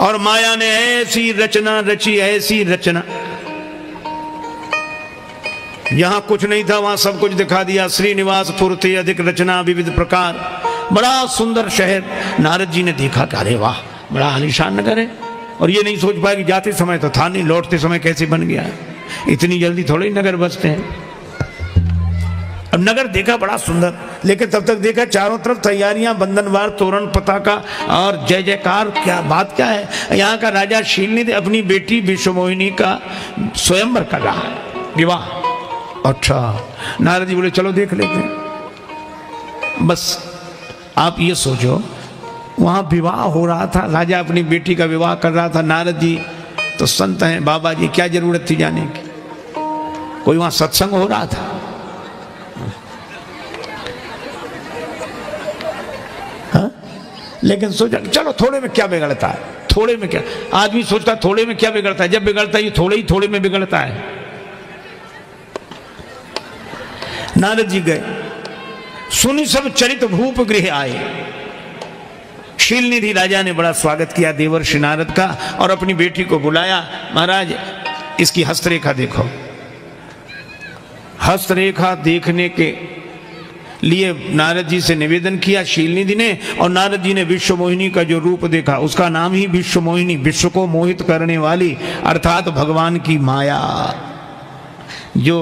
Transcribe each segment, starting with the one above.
और माया ने ऐसी रचना रची, ऐसी रचना, यहां कुछ नहीं था वहां सब कुछ दिखा दिया। श्रीनिवास पुरते अधिक रचना विविध प्रकार, बड़ा सुंदर शहर। नारद जी ने देखा कि अरे वाह, बड़ा आलीशान नगर है। और ये नहीं सोच पाए कि जाते समय तो था नहीं, लौटते समय कैसे बन गया। इतनी जल्दी थोड़े ही नगर बसते हैं। अब नगर देखा बड़ा सुंदर, लेकिन तब तक देखा चारों तरफ तैयारियां, बंधनवार, तोरण, पताका और जय जयकार। क्या बात क्या है, यहाँ का राजा शीलनिधि अपनी बेटी विश्वमोहिनी का स्वयंवर कर रहा है, विवाह। अच्छा, नारद जी बोले चलो देख लेते हैं। बस आप ये सोचो, वहां विवाह हो रहा था, राजा अपनी बेटी का विवाह कर रहा था। नारद जी तो संत हैं, बाबा जी, क्या जरूरत थी जाने की। कोई वहां सत्संग हो रहा था। हाँ? लेकिन सोचा चलो थोड़े में क्या बिगड़ता है, थोड़े में क्या। आदमी सोचता थोड़े में क्या बिगड़ता है, जब बिगड़ता है ये थोड़े ही थोड़े में बिगड़ता है। नारद जी गए, सुनि सब चरित भूप गृह आए। शीलनिधि राजा ने बड़ा स्वागत किया देवर्षि नारद का और अपनी बेटी को बुलाया। महाराज इसकी हस्तरेखा देखो। हस्तरेखा देखने के लिए नारद जी से निवेदन किया शीलनिधि ने, और नारद जी ने विश्वमोहिनी का जो रूप देखा, उसका नाम ही विश्वमोहिनी, विश्व को मोहित करने वाली, अर्थात भगवान की माया। जो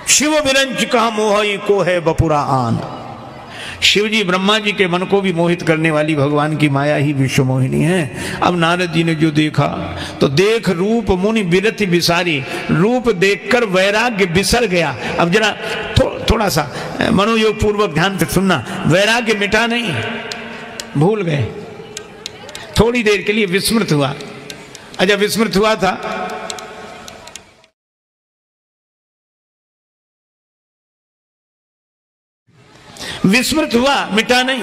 शिव विरंच कहा मोहई को है बपुरा आन। शिव जी ब्रह्मा जी के मन को भी मोहित करने वाली भगवान की माया ही विश्वमोहिनी है। अब नारद जी ने जो देखा तो देख रूप मुनि विरति बिसारी, रूप देखकर वैराग्य बिसर गया। अब जरा थोड़ा सा मनोयोग पूर्वक ध्यान से सुनना, वैराग्य मिटा नहीं, भूल गए, थोड़ी देर के लिए विस्मृत हुआ। अच्छा, विस्मृत हुआ था, विस्मृत हुआ, मिटा नहीं।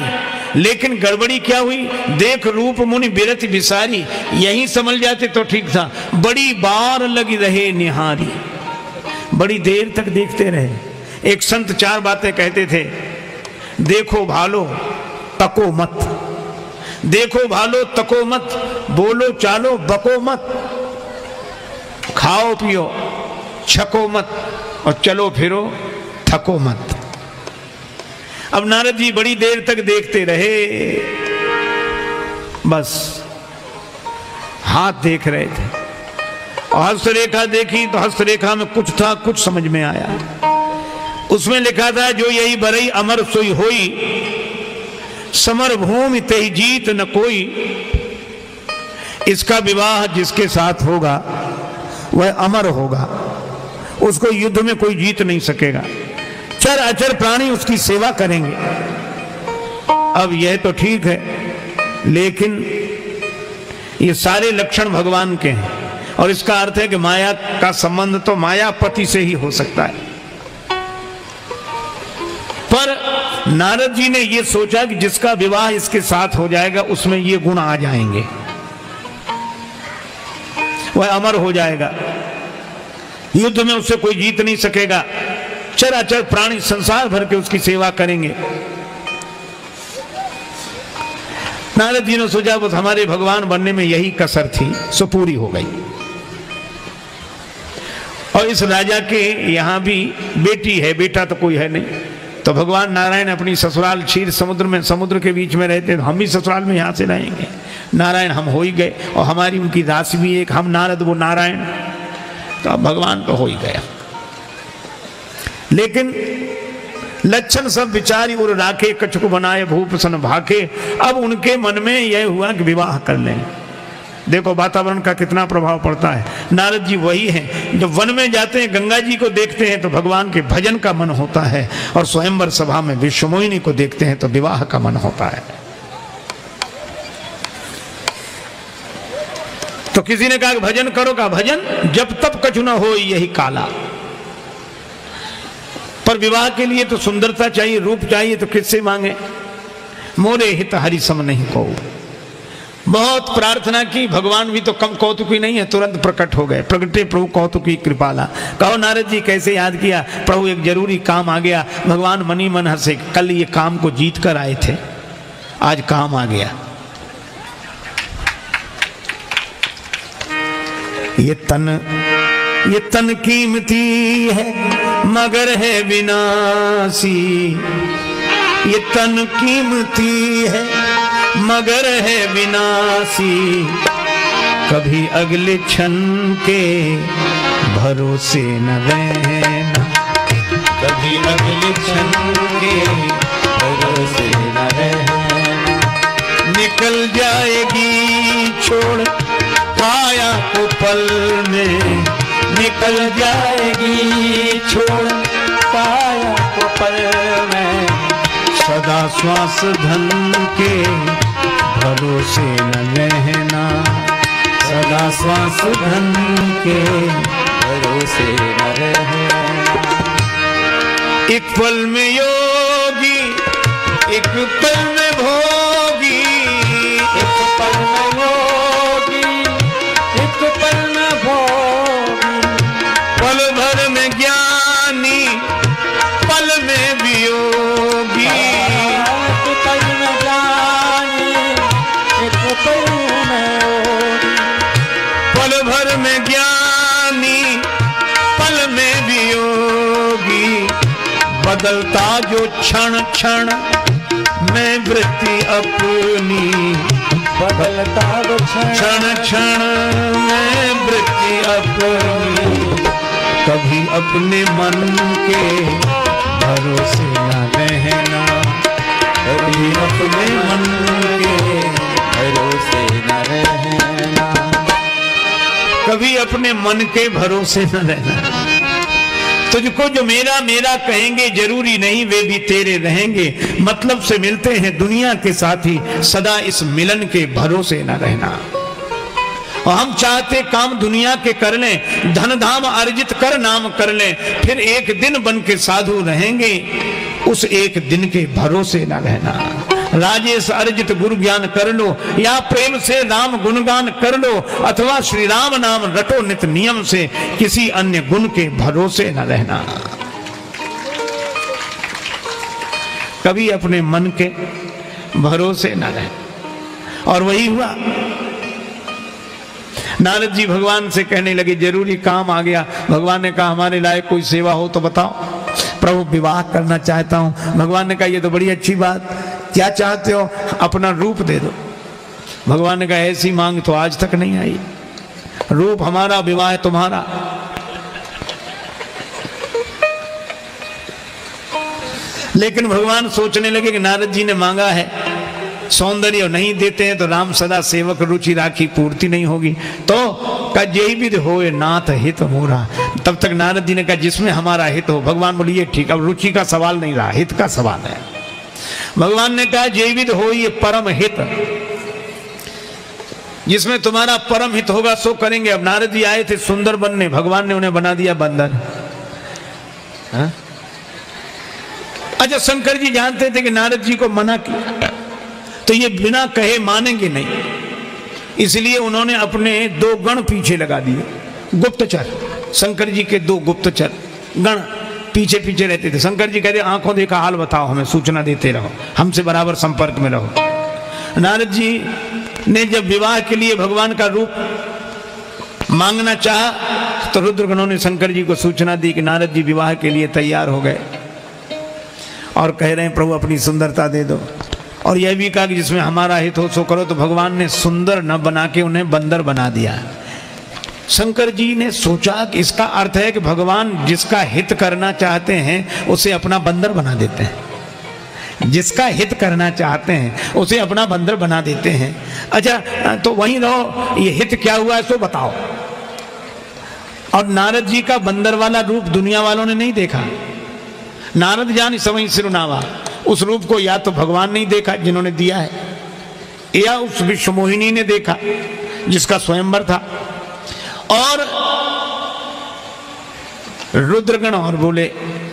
लेकिन गड़बड़ी क्या हुई, देख रूप मुनि बिरति बिसारी, यही समझ जाते तो ठीक था। बड़ी बार लगी रहे निहारी, बड़ी देर तक देखते रहे। एक संत चार बातें कहते थे, देखो भालो तको मत, देखो भालो तको मत, बोलो चालो बको मत, खाओ पियो छको मत, और चलो फिरो थको मत। अब नारद जी बड़ी देर तक देखते रहे, बस हाथ देख रहे थे। और हस्तरेखा देखी तो हस्तरेखा में कुछ था, कुछ समझ में आया। उसमें लिखा था, जो यही बरई अमर सोई होई, समर भूमि तेहि जीत न कोई। इसका विवाह जिसके साथ होगा वह अमर होगा, उसको युद्ध में कोई जीत नहीं सकेगा। चर अचर प्राणी उसकी सेवा करेंगे। अब यह तो ठीक है, लेकिन ये सारे लक्षण भगवान के हैं, और इसका अर्थ है कि माया का संबंध तो मायापति से ही हो सकता है। पर नारद जी ने यह सोचा कि जिसका विवाह इसके साथ हो जाएगा उसमें ये गुण आ जाएंगे, वह अमर हो जाएगा, युद्ध में उससे कोई जीत नहीं सकेगा। चराचर प्राणी संसार भर के उसकी सेवा करेंगे। नारद जी ने सोचा बस हमारे भगवान बनने में यही कसर थी, सो पूरी हो गई। और इस राजा के यहां भी बेटी है, बेटा तो कोई है नहीं। तो भगवान नारायण अपनी ससुराल क्षीर समुद्र में, समुद्र के बीच में रहते, तो हम भी ससुराल में यहां से रहेंगे। नारायण हम हो ही गए, और हमारी उनकी राशि भी एक, हम नारद वो नारायण, तो अब भगवान तो हो ही गया। लेकिन लक्षण सब विचारी और राखे, कछुक बनाए भूप सन भाके। अब उनके मन में यह हुआ कि विवाह कर लें। देखो वातावरण का कितना प्रभाव पड़ता है। नारद जी वही हैं, जब वन में जाते हैं गंगा जी को देखते हैं तो भगवान के भजन का मन होता है, और स्वयंवर सभा में विश्वमोहिनी को देखते हैं तो विवाह का मन होता है। तो किसी ने कहा भजन करो, का भजन जब तब कछु न हो यही काला। पर विवाह के लिए तो सुंदरता चाहिए, रूप चाहिए, तो किससे मांगे। मोरे हित हरि सम नहीं को। बहुत प्रार्थना की, भगवान भी तो कम कौतुकी नहीं है, तुरंत प्रकट हो गए। प्रगटे प्रभु कौतुकी कृपाला। कहो नारद जी कैसे याद किया, प्रभु एक जरूरी काम आ गया। भगवान मनी मन हंसे, कल ये काम को जीत कर आए थे, आज काम आ गया। ये तन कीमती है मगर है विनाशी, ये तन कीमती है मगर है विनाशी, कभी अगले क्षण के भरोसे न रहना, कभी अगले क्षण के भरोसे न रहना। निकल जाएगी छोड़ काया को पल में, निकल जाएगी छोड़ काया को पल में, सदा श्वास धन के भरोसे न रहना, सदा श्वास धन के भरोसे न रहना। एक पल में योगी एक पल में भोगी, एक पल में योगी एक पल में भोगी, पल भर में ज्ञानी पल में वियोगी, एक पल में ज्ञानी एक पल में योगी, पल भर में ज्ञानी पल में वियोगी, बदलता जो क्षण क्षण मैं वृत्ति अपनी, बदलता जो क्षण क्षण मैं वृत्ति अपनी, कभी अपने मन के भरोसे न रहना, कभी अपने मन के भरोसे न रहना, कभी अपने मन के भरोसे न रहना। तुझको जो मेरा मेरा कहेंगे जरूरी नहीं वे भी तेरे रहेंगे, मतलब से मिलते हैं दुनिया के साथी, सदा इस मिलन के भरोसे न रहना। और हम चाहते काम दुनिया के कर लें, धन धाम अर्जित कर नाम कर लें, फिर एक दिन बन के साधु रहेंगे, उस एक दिन के भरोसे न रहना। राजेश अर्जित गुरु ज्ञान कर लो, या प्रेम से राम गुणगान कर लो, अथवा श्री राम नाम रटो नित नियम से, किसी अन्य गुण के भरोसे न रहना। कभी अपने मन के भरोसे न रहना। और वही हुआ, नारद जी भगवान से कहने लगे जरूरी काम आ गया। भगवान ने कहा हमारे लायक कोई सेवा हो तो बताओ। प्रभु विवाह करना चाहता हूं। भगवान ने कहा ये तो बड़ी अच्छी बात, क्या चाहते हो? अपना रूप दे दो। भगवान ने कहा ऐसी मांग तो आज तक नहीं आई, रूप हमारा विवाह तुम्हारा। लेकिन भगवान सोचने लगे कि नारद जी ने मांगा है सौंदर्य नहीं देते हैं तो राम सदा सेवक रुचि राखी पूर्ति नहीं होगी, तो का यही विधि होए नाथ हित मोरा। तब तक नारद जी ने कहा जिसमें हमारा हित हो। भगवान बोलिए ठीक, अब रुचि का सवाल नहीं रहा, हित का सवाल है। भगवान ने कहा जय विध हो ये परम हित, जिसमें तुम्हारा परम हित होगा सो करेंगे। अब नारद जी आए थे सुंदर बनने, भगवान ने उन्हें बना दिया बंदर। अच्छा, शंकर जी जानते थे कि नारद जी को मना किया तो ये बिना कहे मानेंगे नहीं, इसलिए उन्होंने अपने 2 गण पीछे लगा दिए, गुप्तचर। शंकर जी के 2 गुप्तचर गण पीछे पीछे रहते थे। शंकर जी कहते आंखों देखा हाल बताओ, हमें सूचना देते रहो, हमसे बराबर संपर्क में रहो। नारद जी ने जब विवाह के लिए भगवान का रूप मांगना चाहा तो रुद्रगणों ने शंकर जी को सूचना दी कि नारद जी विवाह के लिए तैयार हो गए और कह रहे हैं प्रभु अपनी सुंदरता दे दो। और यह भी कहा कि जिसमें हमारा हित हो सो करो। तो भगवान ने सुंदर न बना के उन्हें बंदर बना दिया। शंकर जी ने सोचा कि इसका अर्थ है कि भगवान जिसका हित करना चाहते हैं उसे अपना बंदर बना देते हैं, जिसका हित करना चाहते हैं उसे अपना बंदर बना देते हैं। अच्छा, तो वहीं रहो, ये हित क्या हुआ है सो बताओ। और नारद जी का बंदर वाला रूप दुनिया वालों ने नहीं देखा। नारद जान समय सिरुनावा, उस रूप को या तो भगवान नहीं देखा जिन्होंने दिया है, या उस विश्व मोहिनी ने देखा जिसका स्वयंवर था। और रुद्रगण और बोले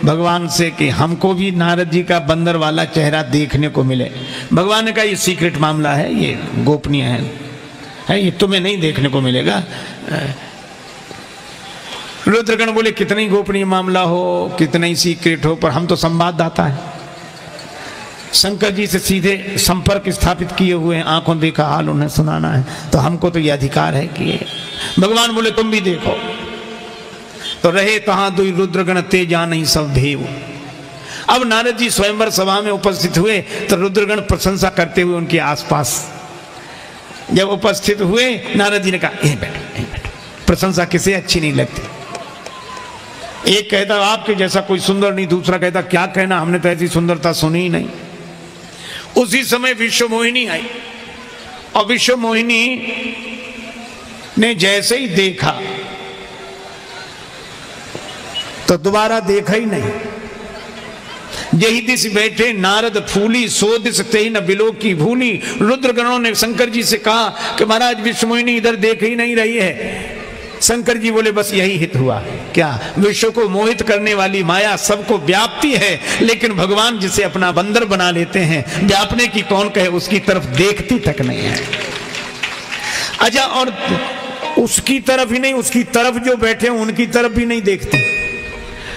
भगवान से कि हमको भी नारद जी का बंदर वाला चेहरा देखने को मिले। भगवान ने कहा ये सीक्रेट मामला है, ये गोपनीय है, ये तुम्हें नहीं देखने को मिलेगा। रुद्रगण बोले कितना ही गोपनीय मामला हो, कितना ही सीक्रेट हो, पर हम तो संवाददाता है, शंकर जी से सीधे संपर्क स्थापित किए हुए हैं, आंखों देखा हाल उन्हें सुनाना है, तो हमको तो ये अधिकार है कि भगवान बोले तुम भी देखो। तो रहे तहां दुई रुद्रगण ते जान सब भेव। अब नारद जी स्वयंवर सभा में उपस्थित हुए तो रुद्रगण प्रशंसा करते हुए उनके आसपास जब उपस्थित हुए, नारद जी ने कहा यहीं बैठो, यहीं बैठो। प्रशंसा किसे अच्छी नहीं लगती। एक कहता आपके जैसा कोई सुंदर नहीं, दूसरा कहता क्या कहना, हमने तो ऐसी सुंदरता सुनी ही नहीं। उसी समय विश्व मोहिनी आई और विश्व मोहिनी ने जैसे ही देखा तो दोबारा देखा ही नहीं। यही दिस बैठे नारद फूली, सो दिस तेहि न बिलो की भूली। रुद्रगणों ने शंकर जी से कहा कि महाराज विश्व मोहिनी इधर देख ही नहीं रही है। शंकर जी बोले बस यही हित हुआ। क्या? विश्व को मोहित करने वाली माया सबको व्यापती है, लेकिन भगवान जिसे अपना बंदर बना लेते हैं, व्यापने की कौन कहे, उसकी तरफ देखती तक नहीं है। अच्छा, और उसकी तरफ ही नहीं, उसकी तरफ जो बैठे हैं उनकी तरफ भी नहीं देखती।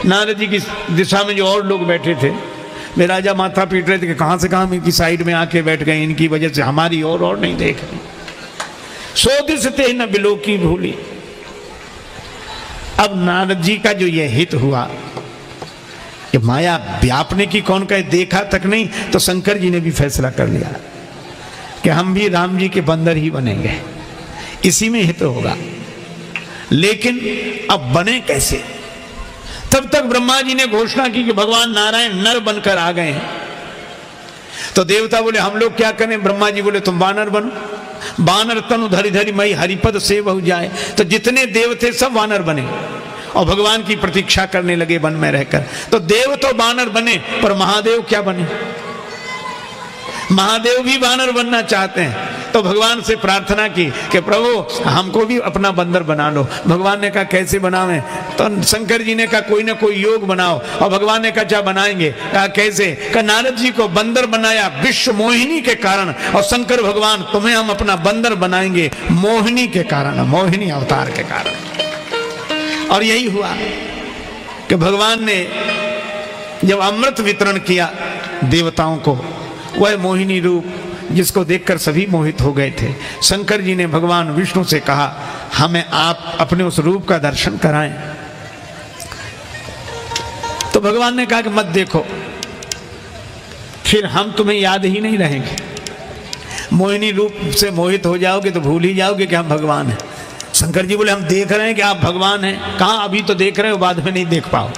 नारद जी की दिशा में जो और लोग बैठे थे, वे राजा माथा पीट रहे थे कि कहां से कहां इनकी साइड में आके बैठ गए, इनकी वजह से हमारी और नहीं देख रही। सो दिस तेहि न बिलो की भूली। अब नारद जी का जो यह हित हुआ कि माया व्यापने की कौन कहे, देखा तक नहीं, तो शंकर जी ने भी फैसला कर लिया कि हम भी राम जी के बंदर ही बनेंगे, इसी में हित होगा। लेकिन अब बने कैसे? तब तक ब्रह्मा जी ने घोषणा की कि भगवान नारायण नर बनकर आ गए हैं। तो देवता बोले हम लोग क्या करें? ब्रह्मा जी बोले तुम वानर बनो। वानर तनु धरि धरि मई हरिपद से बहु जाए। तो जितने देव थे सब वानर बने और भगवान की प्रतीक्षा करने लगे वन में रहकर। तो देव तो वानर बने, पर महादेव क्या बने? महादेव भी वानर बनना चाहते हैं। तो भगवान से प्रार्थना की कि प्रभु हमको भी अपना बंदर बना लो। भगवान ने कहा कैसे बनावें? तो शंकर जी ने कहा कोई ना कोई योग बनाओ। और भगवान ने कहा क्या बनाएंगे? कहा कैसे? कहा नारद जी को बंदर बनाया विश्व मोहिनी के कारण, और शंकर भगवान तुम्हें हम अपना बंदर बनाएंगे मोहिनी के कारण, मोहिनी अवतार के कारण। और यही हुआ कि भगवान ने जब अमृत वितरण किया देवताओं को, वह मोहिनी रूप जिसको देखकर सभी मोहित हो गए थे, शंकर जी ने भगवान विष्णु से कहा हमें आप अपने उस रूप का दर्शन कराएं। तो भगवान ने कहा कि मत देखो, फिर हम तुम्हें याद ही नहीं रहेंगे। मोहिनी रूप से मोहित हो जाओगे तो भूल ही जाओगे कि हम भगवान हैं। शंकर जी बोले हम देख रहे हैं कि आप भगवान हैं। कहाँ? अभी तो देख रहे हो, बाद में नहीं देख पाओ।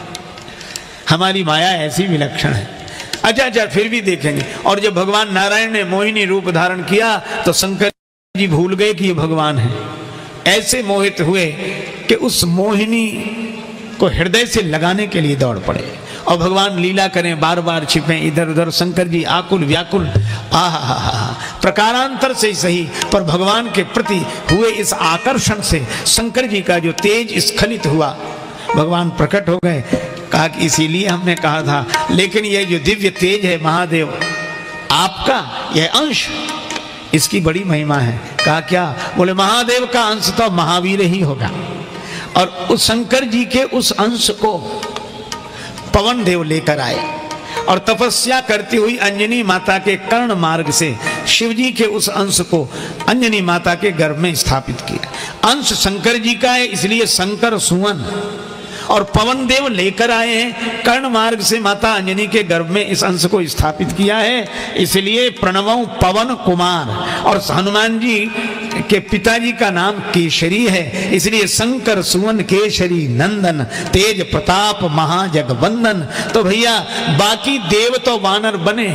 हमारी माया ऐसी विलक्षण है। अच्छा, फिर भी देखेंगे। और जब भगवान नारायण ने मोहिनी रूप धारण किया तो शंकर जी भूल गए कि ये भगवान है। ऐसे मोहित हुए कि उस मोहिनी को हृदय से लगाने के लिए दौड़ पड़े और भगवान लीला करें, बार बार छिपे इधर उधर। शंकर जी आकुल व्याकुल, प्रकारांतर से ही सही, पर भगवान के प्रति हुए इस आकर्षण से शंकर जी का जो तेज स्खलित हुआ, भगवान प्रकट हो गए। कहा कि इसीलिए हमने कहा था, लेकिन यह जो दिव्य तेज है महादेव आपका, यह अंश, इसकी बड़ी महिमा है। कहा क्या? बोले महादेव का अंश तो महावीर ही होगा। और उस शंकर जी के उस अंश को पवन देव लेकर आए और तपस्या करती हुई अंजनी माता के कर्ण मार्ग से शिव जी के उस अंश को अंजनी माता के गर्भ में स्थापित किया। अंश शंकर जी का है, इसलिए शंकर सुवन। और पवन देव लेकर आए हैं कर्ण मार्ग से माता अंजनी के गर्भ में इस अंश को स्थापित किया है, इसलिए प्रणवं पवन कुमार। और हनुमान जी के पिताजी का नाम केशरी है, इसलिए शंकर सुवन केशरी नंदन तेज प्रताप महाजगवंदन। तो भैया बाकी देव तो वानर बने,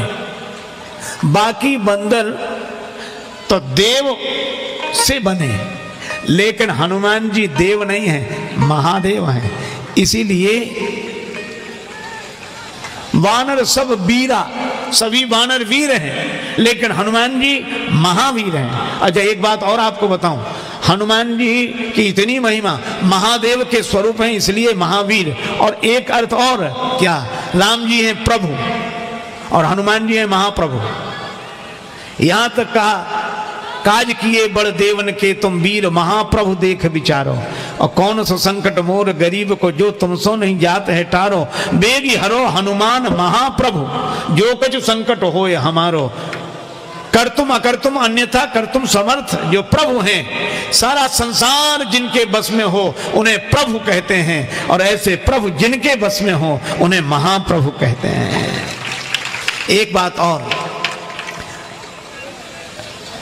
बाकी बंदर तो देव से बने, लेकिन हनुमान जी देव नहीं है, महादेव हैं। इसीलिए वानर सब वीरा, सभी वानर वीर हैं, लेकिन हनुमान जी महावीर हैं। अच्छा, एक बात और आपको बताऊं, हनुमान जी की इतनी महिमा, महादेव के स्वरूप हैं इसलिए महावीर। और एक अर्थ और क्या, राम जी हैं प्रभु और हनुमान जी हैं महाप्रभु। यहां तक कहा काज किए बड़ देवन के तुम वीर महाप्रभु देख विचारो, और कौन सो संकट मोर गरीब को जो तुमसो नहीं जात है टारो। बेगी हरो हनुमान महाप्रभु जो कछु संकट होए हमारो, कर्तुम अकर्तुम अन्यथा कर्तुम समर्थ जो प्रभु हैं, सारा संसार जिनके बस में हो उन्हें प्रभु कहते हैं, और ऐसे प्रभु जिनके बस में हो उन्हें महाप्रभु कहते हैं। एक बात और,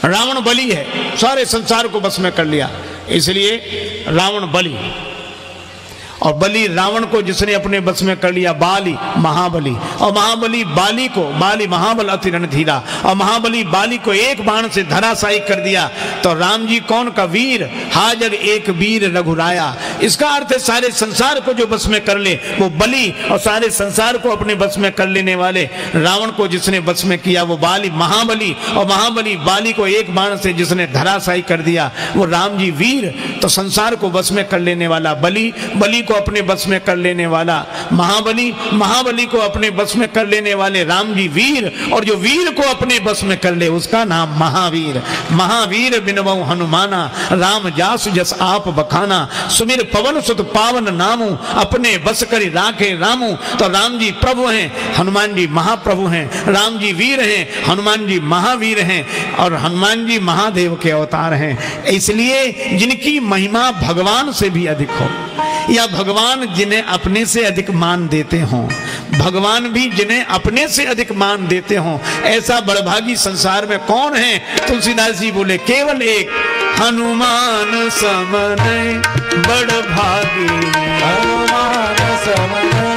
रावण बलि है, सारे संसार को बस में कर लिया, इसलिए रावण बलि। और बलि रावण को जिसने अपने बस में कर लिया बाली महाबली, और महाबली बाली को, बाली महाबल अति रणधीरा, और महाबली बाली को एक बाण से धराशायी कर दिया। तो राम जी कौन का वीर, हाजग एक वीर रघुराया। इसका अर्थ है सारे संसार को जो बस में कर ले वो बलि, और सारे संसार को अपने बस में कर लेने वाले रावण को जिसने बस में किया वो बाली महाबली, और महाबली बाली को एक बाण से जिसने धराशायी कर दिया वो राम जी वीर। तो संसार को बस में कर लेने वाला बलि, बलि को अपने बस में कर लेने वाला महाबली, महाबली को अपने बस में कर लेने वाले राम जी वीर, और जो वीर को अपने बस में कर ले उसका नाम महावीर। महावीर बिनवऊ हनुमाना, राम जासु जस आप बखाना, सुमिर पवन सुत पावन नामू, अपने बस करी राखे रामू। तो राम जी प्रभु हैं, हनुमान जी महाप्रभु हैं, राम जी वीर हैं, हनुमान जी महावीर हैं, और हनुमान जी महादेव के अवतार हैं। इसलिए जिनकी महिमा भगवान से भी अधिक हो, या भगवान जिन्हें अपने से अधिक मान देते हों, भगवान भी जिन्हें अपने से अधिक मान देते हों, ऐसा बड़भागी संसार में कौन है? तुलसीदास जी बोले केवल एक, हनुमान समन बड़भागी, हनुमान समन